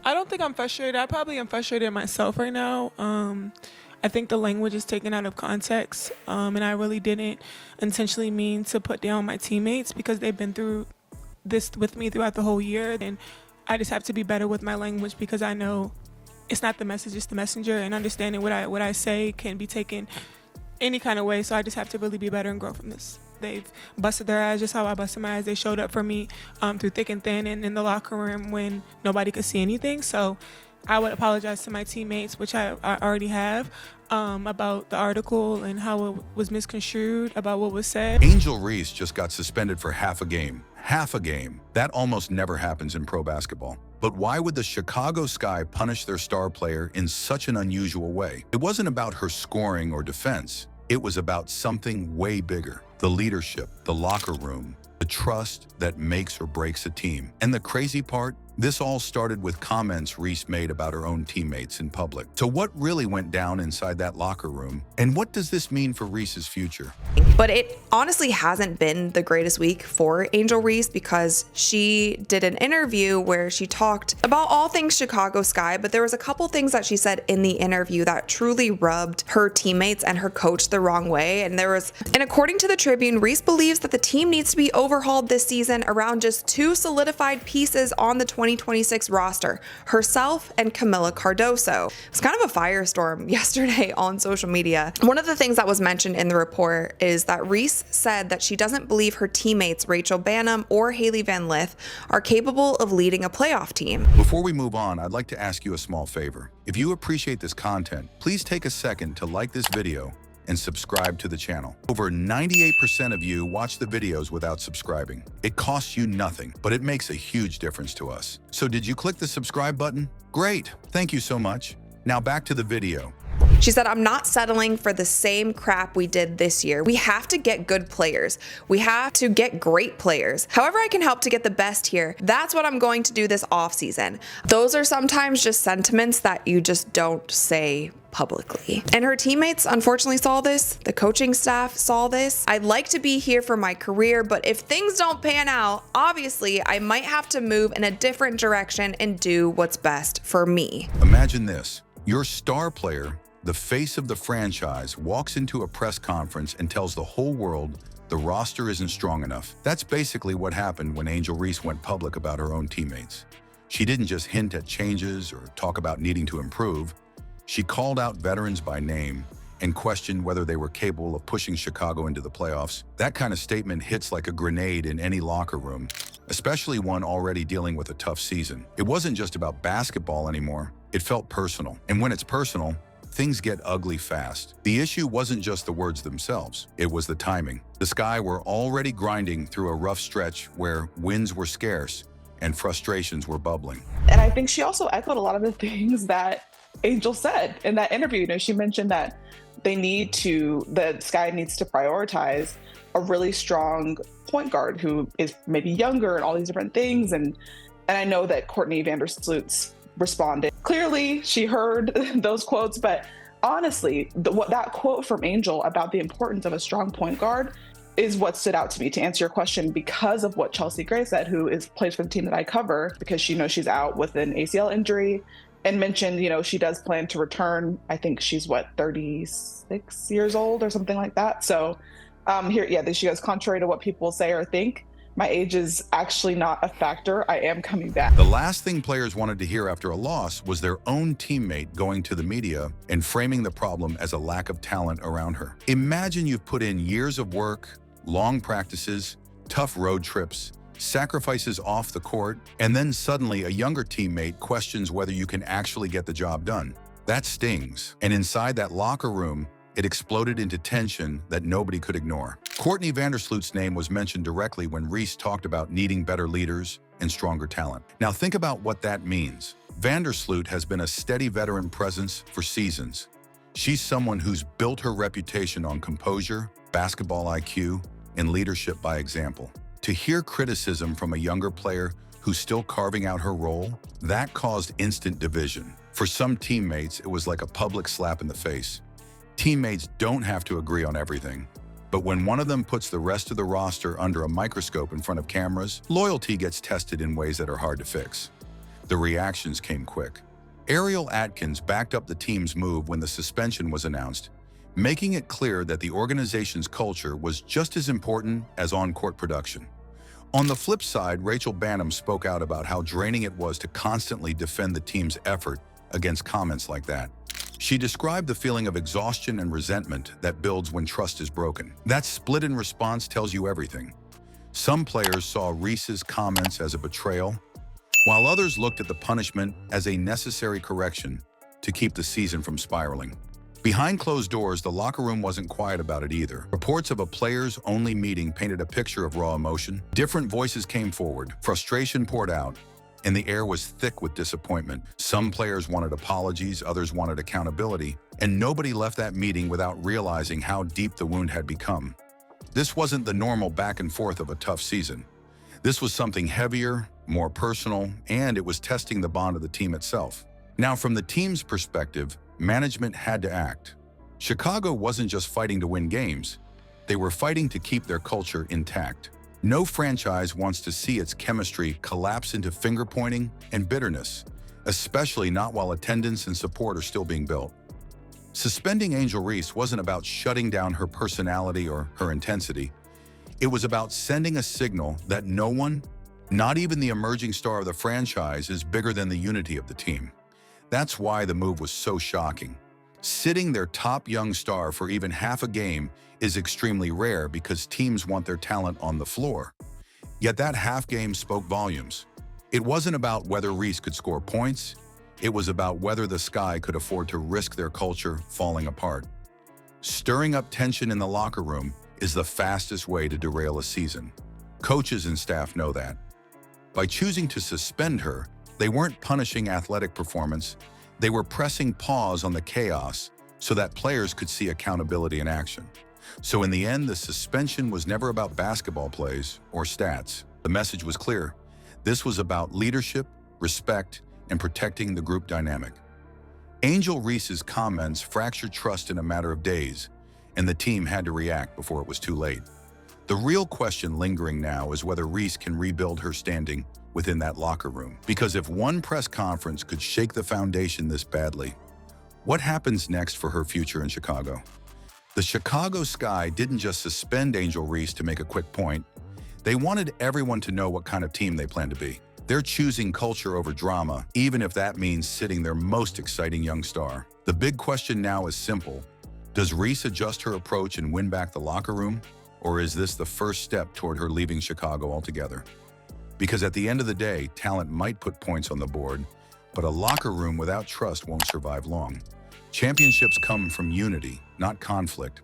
I don't think I'm frustrated. I probably am frustrated myself right now. I think the language is taken out of context, and I really didn't intentionally mean to put down my teammates because they've been through this with me throughout the whole year. And I just have to be better with my language because I know it's not the message, it's the messenger, and understanding what I say can be taken any kind of way. So I just have to really be better and grow from this. They've busted their ass just how I busted my ass. They showed up for me through thick and thin and in the locker room when nobody could see anything. So I would apologize to my teammates, which I already have, about the article and how it was misconstrued, about what was said. Angel Reese just got suspended for half a game. Half a game. That almost never happens in pro basketball. But why would the Chicago Sky punish their star player in such an unusual way? It wasn't about her scoring or defense. It was about something way bigger. The leadership, the locker room, the trust that makes or breaks a team. And the crazy part? This all started with comments Reese made about her own teammates in public. So what really went down inside that locker room? And what does this mean for Reese's future? But it honestly hasn't been the greatest week for Angel Reese because she did an interview where she talked about all things Chicago Sky, but there was a couple things that she said in the interview that truly rubbed her teammates and her coach the wrong way. And according to the Tribune, Reese believes that the team needs to be overhauled this season around just two solidified pieces on the 2026 roster, herself and Camila Cardoso. It was kind of a firestorm yesterday on social media. One of the things that was mentioned in the report is that Reese said that she doesn't believe her teammates Rachel Bannum or Haley Van Lith are capable of leading a playoff team. Before we move on, I'd like to ask you a small favor. If you appreciate this content, please take a second to like this video and subscribe to the channel. Over 98% of you watch the videos without subscribing. It costs you nothing, but it makes a huge difference to us. So did you click the subscribe button? Great, thank you so much. Now back to the video. She said, I'm not settling for the same crap we did this year. We have to get good players. We have to get great players. However I can help to get the best here, that's what I'm going to do this offseason. Those are sometimes just sentiments that you just don't say publicly. And her teammates unfortunately saw this. The coaching staff saw this. I'd like to be here for my career, but if things don't pan out, obviously I might have to move in a different direction and do what's best for me. Imagine this. Your star player, the face of the franchise, walks into a press conference and tells the whole world the roster isn't strong enough. That's basically what happened when Angel Reese went public about her own teammates. She didn't just hint at changes or talk about needing to improve. She called out veterans by name and questioned whether they were capable of pushing Chicago into the playoffs. That kind of statement hits like a grenade in any locker room, especially one already dealing with a tough season. It wasn't just about basketball anymore. It felt personal. And when it's personal, things get ugly fast. The issue wasn't just the words themselves, it was the timing. The Sky were already grinding through a rough stretch where wins were scarce and frustrations were bubbling. And I think she also echoed a lot of the things that Angel said in that interview. You know, she mentioned that the Sky needs to prioritize a really strong point guard who is maybe younger and all these different things. And I know that Courtney Vandersloot responded. Clearly, she heard those quotes, but honestly, that quote from Angel about the importance of a strong point guard is what stood out to me to answer your question because of what Chelsea Gray said, who plays for the team that I cover, because she knows she's out with an ACL injury, and mentioned, you know, she does plan to return. I think she's 36 years old or something like that. So she goes, contrary to what people say or think, my age is actually not a factor. I am coming back. The last thing players wanted to hear after a loss was their own teammate going to the media and framing the problem as a lack of talent around her. Imagine you've put in years of work, long practices, tough road trips, sacrifices off the court, and then suddenly a younger teammate questions whether you can actually get the job done. That stings. And inside that locker room, it exploded into tension that nobody could ignore. Courtney Vandersloot's name was mentioned directly when Reese talked about needing better leaders and stronger talent. Now think about what that means. Vandersloot has been a steady veteran presence for seasons. She's someone who's built her reputation on composure, basketball IQ, and leadership by example. To hear criticism from a younger player who's still carving out her role, that caused instant division. For some teammates, it was like a public slap in the face. Teammates don't have to agree on everything, but when one of them puts the rest of the roster under a microscope in front of cameras, loyalty gets tested in ways that are hard to fix. The reactions came quick. Ariel Atkins backed up the team's move when the suspension was announced, making it clear that the organization's culture was just as important as on-court production. On the flip side, Rachel Banham spoke out about how draining it was to constantly defend the team's effort against comments like that. She described the feeling of exhaustion and resentment that builds when trust is broken. That split in response tells you everything. Some players saw Reese's comments as a betrayal, while others looked at the punishment as a necessary correction to keep the season from spiraling. Behind closed doors, the locker room wasn't quiet about it either. Reports of a players-only meeting painted a picture of raw emotion. Different voices came forward, frustration poured out, and the air was thick with disappointment. Some players wanted apologies, others wanted accountability, and nobody left that meeting without realizing how deep the wound had become. This wasn't the normal back and forth of a tough season. This was something heavier, more personal, and it was testing the bond of the team itself. Now, from the team's perspective, management had to act. Chicago wasn't just fighting to win games. They were fighting to keep their culture intact. No franchise wants to see its chemistry collapse into finger-pointing and bitterness, especially not while attendance and support are still being built. Suspending Angel Reese wasn't about shutting down her personality or her intensity. It was about sending a signal that no one, not even the emerging star of the franchise, is bigger than the unity of the team. That's why the move was so shocking. Sitting their top young star for even half a game is extremely rare because teams want their talent on the floor. Yet that half game spoke volumes. It wasn't about whether Reese could score points. It was about whether the Sky could afford to risk their culture falling apart. Stirring up tension in the locker room is the fastest way to derail a season. Coaches and staff know that. By choosing to suspend her, they weren't punishing athletic performance. They were pressing pause on the chaos so that players could see accountability in action. So in the end, the suspension was never about basketball plays or stats. The message was clear. This was about leadership, respect, and protecting the group dynamic. Angel Reese's comments fractured trust in a matter of days, and the team had to react before it was too late. The real question lingering now is whether Reese can rebuild her standing within that locker room. Because if one press conference could shake the foundation this badly, what happens next for her future in Chicago? The Chicago Sky didn't just suspend Angel Reese to make a quick point. They wanted everyone to know what kind of team they plan to be. They're choosing culture over drama, even if that means sitting their most exciting young star. The big question now is simple. Does Reese adjust her approach and win back the locker room? Or is this the first step toward her leaving Chicago altogether? Because at the end of the day, talent might put points on the board, but a locker room without trust won't survive long. Championships come from unity, not conflict.